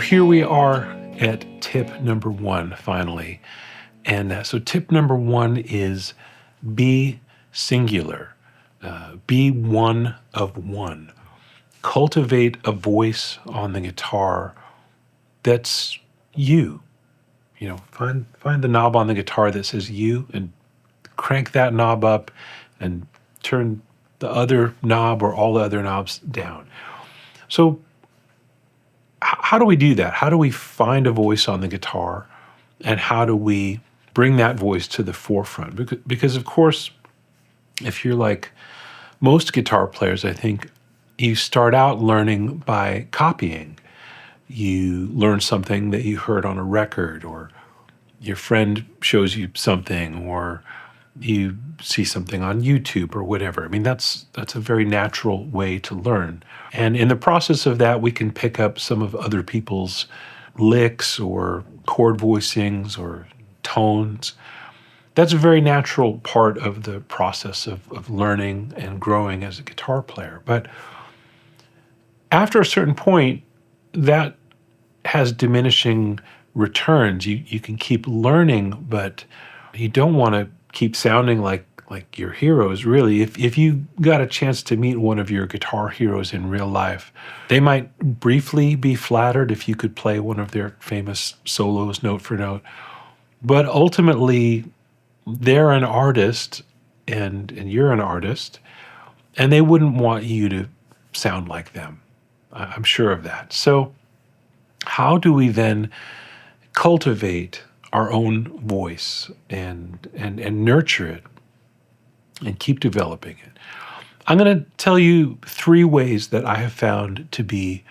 here we are at tip number 1, finally. And so tip number 1 is be singular. Be one of one. Cultivate a voice on the guitar that's you. Find the knob on the guitar that says you and crank that knob up and turn the other knob or all the other knobs down. So how do we do that? How do we find a voice on the guitar, and how do we bring that voice to the forefront? Because of course, if you're like most guitar players, I think you start out learning by copying. You learn something that you heard on a record, or your friend shows you something, or you see something on YouTube or whatever. I mean, that's a very natural way to learn. And in the process of that, we can pick up some of other people's licks or chord voicings or tones. That's a very natural part of the process of learning and growing as a guitar player. But after a certain point, that has diminishing returns. You can keep learning, but you don't want to keep sounding like your heroes, really. If you got a chance to meet one of your guitar heroes in real life, they might briefly be flattered if you could play one of their famous solos note for note. But ultimately, they're an artist and you're an artist, and they wouldn't want you to sound like them. I'm sure of that. So how do we then cultivate our own voice and nurture it and keep developing it? I'm going to tell you 3 ways that I have found to be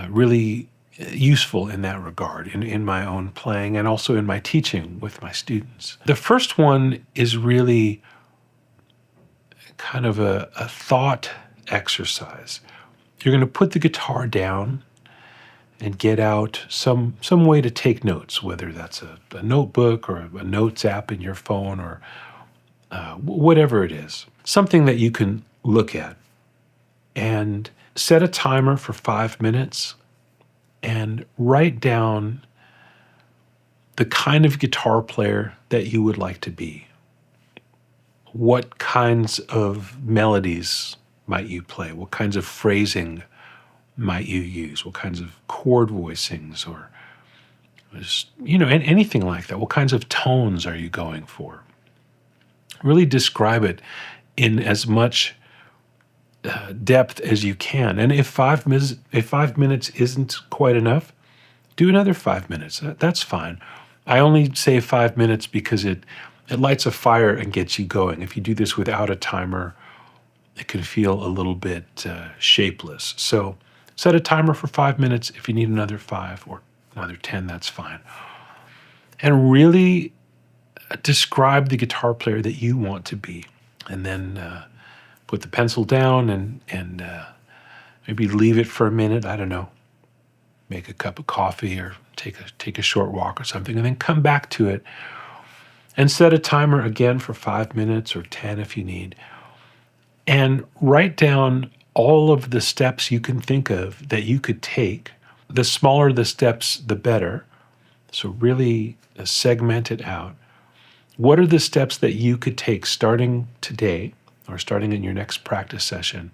really useful in that regard, in my own playing and also in my teaching with my students. The first one is really kind of a thought exercise. You're going to put the guitar down and get out some way to take notes, whether that's a notebook or a notes app in your phone or whatever it is. Something that you can look at, and set a timer for 5 minutes and write down the kind of guitar player that you would like to be. What kinds of melodies might you play? What kinds of phrasing might you use? What kinds of chord voicings, or just, anything like that? What kinds of tones are you going for? Really describe it in as much depth as you can. And if 5 minutes isn't quite enough, do another 5 minutes. That's fine. I only say 5 minutes because it lights a fire and gets you going. If you do this without a timer, it can feel a little bit shapeless. So set a timer for 5 minutes. If you need another 5 or another 10, that's fine. And really describe the guitar player that you want to be. And then put the pencil down and maybe leave it for a minute. I don't know. Make a cup of coffee or take a short walk or something, and then come back to it and set a timer again for 5 minutes or 10 if you need. And write down all of the steps you can think of that you could take. The smaller the steps, the better. So really segment it out. What are the steps that you could take starting today or starting in your next practice session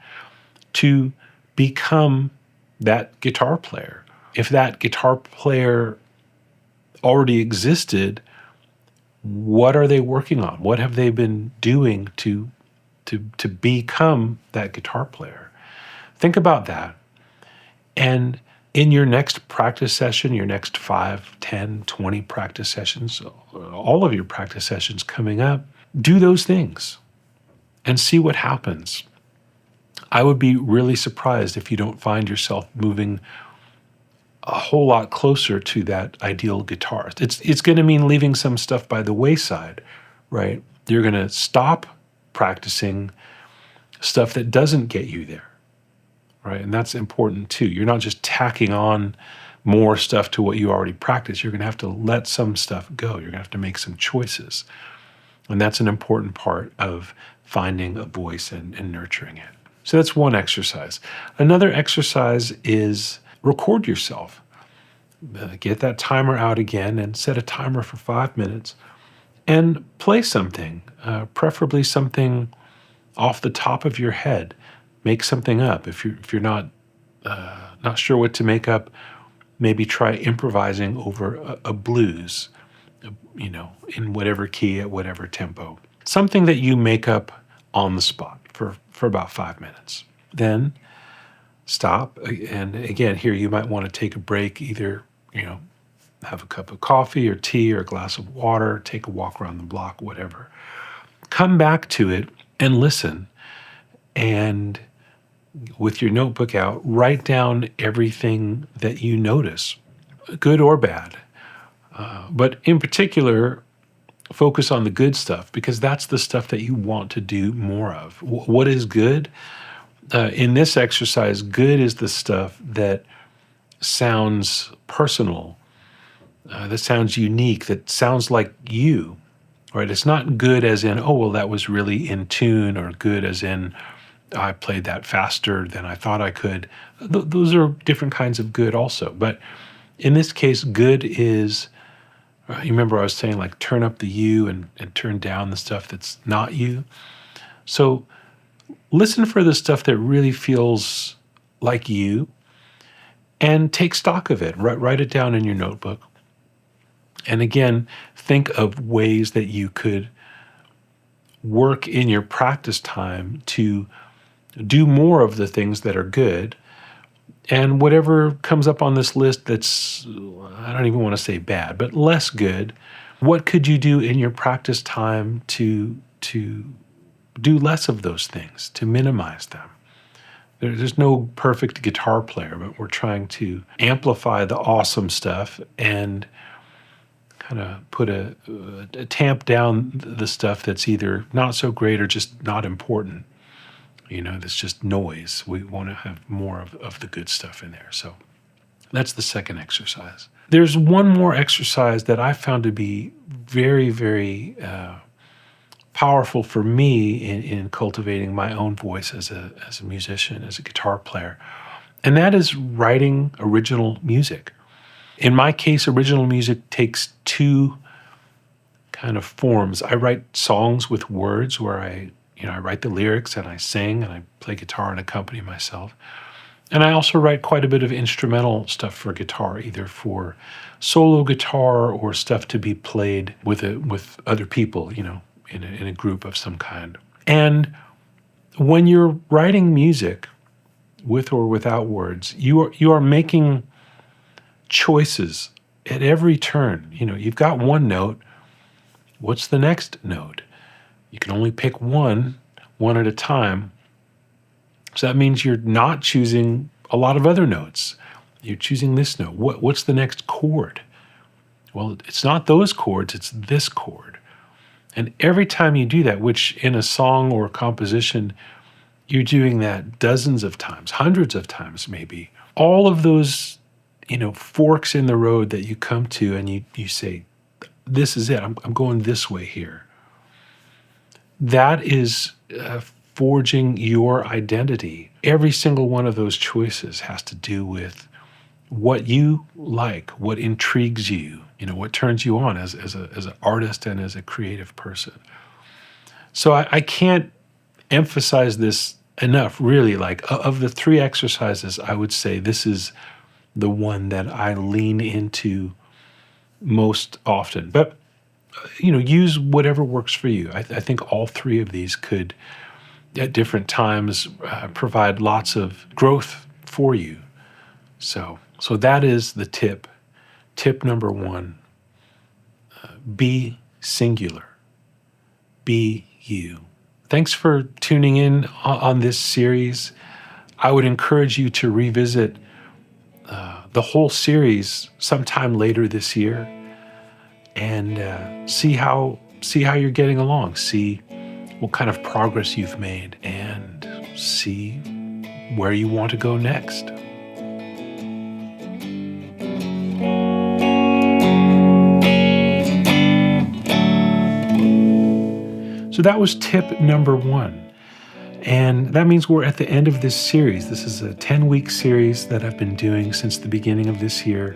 to become that guitar player? If that guitar player already existed, what are they working on? What have they been doing to become that guitar player? Think about that. And in your next practice session, your next 5, 10, 20 practice sessions, all of your practice sessions coming up, do those things and see what happens. I would be really surprised if you don't find yourself moving a whole lot closer to that ideal guitarist. It's going to mean leaving some stuff by the wayside, right? You're going to stop practicing stuff that doesn't get you there, right? And that's important too. You're not just tacking on more stuff to what you already practice. You're going to have to let some stuff go. You're going to have to make some choices. And that's an important part of finding a voice and nurturing it. So that's one exercise. Another exercise is record yourself. get that timer out again and set a timer for 5 minutes and play something, preferably something off the top of your head. Make something up. If you're not sure what to make up, maybe try improvising over a blues, in whatever key at whatever tempo. Something that you make up on the spot for about 5 minutes. Then stop. And again, here you might want to take a break, either, have a cup of coffee or tea or a glass of water, take a walk around the block, whatever. Come back to it and listen. And with your notebook out, write down everything that you notice, good or bad. But in particular, focus on the good stuff, because that's the stuff that you want to do more of. What is good? In this exercise, good is the stuff that sounds personal, that sounds unique, that sounds like you, right? It's not good as in, oh, well, that was really in tune, or good as in, I played that faster than I thought I could. Those are different kinds of good also. But in this case, good is, you remember I was saying, like, turn up the you and turn down the stuff that's not you. So listen for the stuff that really feels like you and take stock of it. Write it down in your notebook. And again, think of ways that you could work in your practice time to do more of the things that are good. And whatever comes up on this list that's, I don't even want to say bad, but less good, what could you do in your practice time to do less of those things, to minimize them? There's no perfect guitar player, but we're trying to amplify the awesome stuff and kind of put a tamp down the stuff that's either not so great or just not important. That's just noise. We want to have more of the good stuff in there. So that's the second exercise. There's one more exercise that I found to be very, very powerful for me in cultivating my own voice as a musician, as a guitar player. And that is writing original music. In my case, original music takes two kind of forms. I write songs with words where I write the lyrics and I sing and I play guitar and accompany myself. And I also write quite a bit of instrumental stuff for guitar, either for solo guitar or stuff to be played with other people, in a group of some kind. And when you're writing music, with or without words, you are making choices at every turn. You've got one note. What's the next note? You can only pick one at a time. So that means you're not choosing a lot of other notes. You're choosing this note. What's the next chord? Well, it's not those chords, it's this chord. And every time you do that, which in a song or a composition, you're doing that dozens of times, hundreds of times maybe, all of those, forks in the road that you come to and you say, this is it, I'm going this way here. That is forging your identity. Every single one of those choices has to do with what you like, what intrigues you, what turns you on as an artist and as a creative person. So I can't emphasize this enough, really. Like, of the three exercises, I would say this is the one that I lean into most often. But use whatever works for you. I think all three of these could, at different times, provide lots of growth for you. So that is the tip. Tip number one, be singular. Be you. Thanks for tuning in on this series. I would encourage you to revisit the whole series sometime later this year and see how you're getting along. See what kind of progress you've made and see where you want to go next. So that was tip number one. And that means we're at the end of this series. This is a 10-week series that I've been doing since the beginning of this year.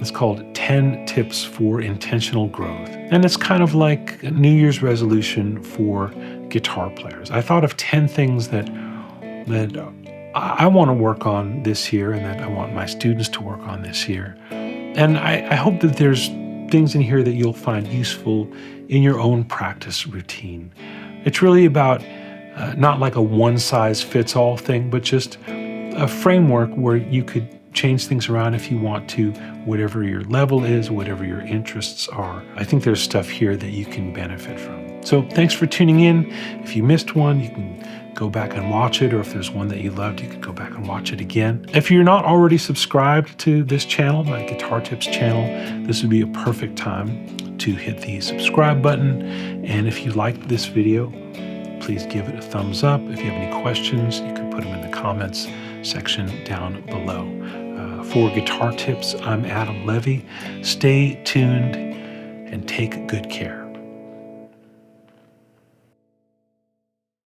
It's called 10 Tips for Intentional Growth. And it's kind of like a New Year's resolution for guitar players. I thought of 10 things that I want to work on this year and that I want my students to work on this year. And I hope that there's things in here that you'll find useful in your own practice routine. It's really about not like a one-size-fits-all thing, but just a framework where you could change things around if you want to, whatever your level is, whatever your interests are. I think there's stuff here that you can benefit from. So thanks for tuning in. If you missed one, you can go back and watch it, or if there's one that you loved, you could go back and watch it again. If you're not already subscribed to this channel, my Guitar Tips channel, this would be a perfect time to hit the subscribe button. And if you liked this video, please give it a thumbs up. If you have any questions, you can put them in the comments section down below. For Guitar Tips, I'm Adam Levy. Stay tuned and take good care.